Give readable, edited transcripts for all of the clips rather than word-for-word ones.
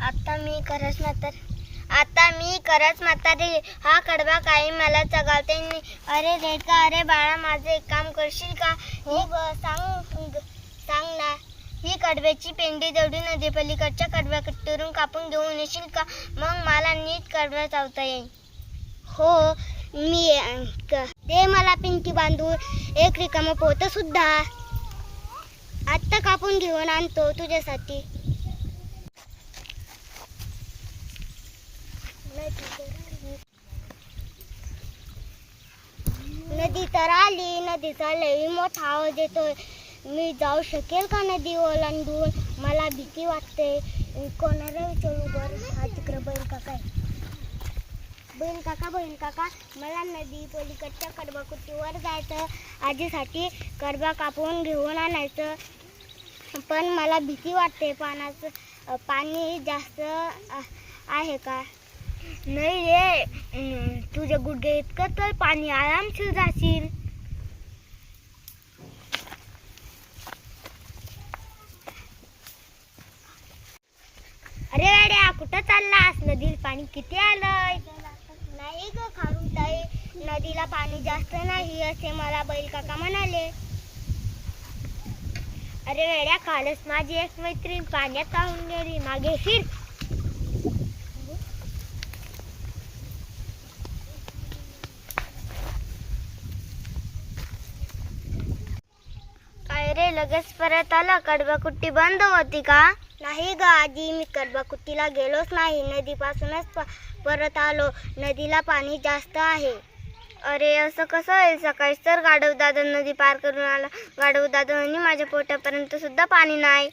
आता मी खरंच म्हातारी. हा कडबा काही मला चगावते नाही. अरे रेडका, अरे बाळा, माझं एक काम करशील का? सांग ना. ही कडब्याची पेंडी तेवढी नदी पलीकडच्या कडब्याकडून कापून घेऊन येशील का? मग मला नीट कडबा चावता येईल. हो, मी दे मला पिंकी बांधून एक रिकामं पोतं सुद्धा. आत्ता कापून घेऊन आणतो तुझ्यासाठी. नदी तर आली. नदीचा लई मोठा आवाज येतोय. मी जाऊ शकेल का नदी ओलांडून? मला भीती वाटते. कोणाला विचारू बरं? हा तिकडं बैल काका आहे. बैल काका, मला नदी पलीकडच्या कडबाकुटीवर जायचं. आजीसाठी कडबा कापून घेऊन आणायचं. पण मला भीती वाटते. पाणी जास्त आहे का? नाही रे, तुझ्या गुडघे इतकं तर पाणी आरामशीर जाशील. अरे वेड्या, कुठं चाललास? नदीला पाणी किती आलंय? नाही ग खारुताई, नदीला पाणी जास्त नाही असे मला बैल काका म्हणाले. अरे वेड्या, कालच माझी एक मैत्रीण पाण्यात वाहून गेली. मागे फिर. अरे लगेच परत आला. कडबाकुट्टी बंद होती का? नाही ग आजी, मी कडबाकुट्टीला गेलोच नाही. नदीपासूनच परत आलो. नदीला पाणी जास्त आहे. अरे असं कसं होईल? सकाळीच तर गाढव दादा नदी पार करून आला. गाढव दादा म्हणे माझ्या पोटापर्यंत सुद्धा पाणी नाही.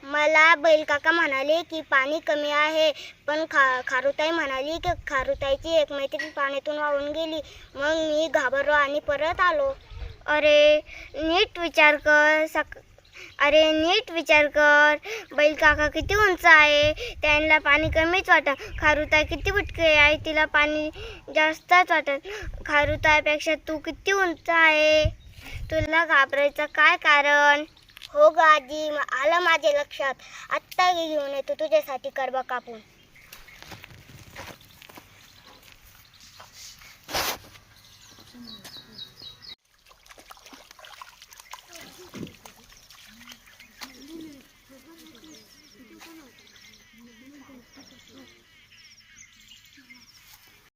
मला बैल काका म्हणाले की पाणी कमी आहे. पण खारुताई म्हणाली की खारुताईची एक मैत्रीण पाण्यातून वाहून गेली. मग मी घाबरलो आणि परत आलो. अरे नीट विचार कर. बैल काका किती उंच आहे? त्यांना पाणी कमीच वाटत. खारुताई किती बुटकी आहे? तिला पाणी जास्तच वाटत. खारुताईपेक्षा तू किती उंच आहे? तुला घाबरायचं काय कारण? हो ग आजी, आलं माझ्या लक्षात. आत्ता घेऊन येतो तुझ्यासाठी कडबा कापून.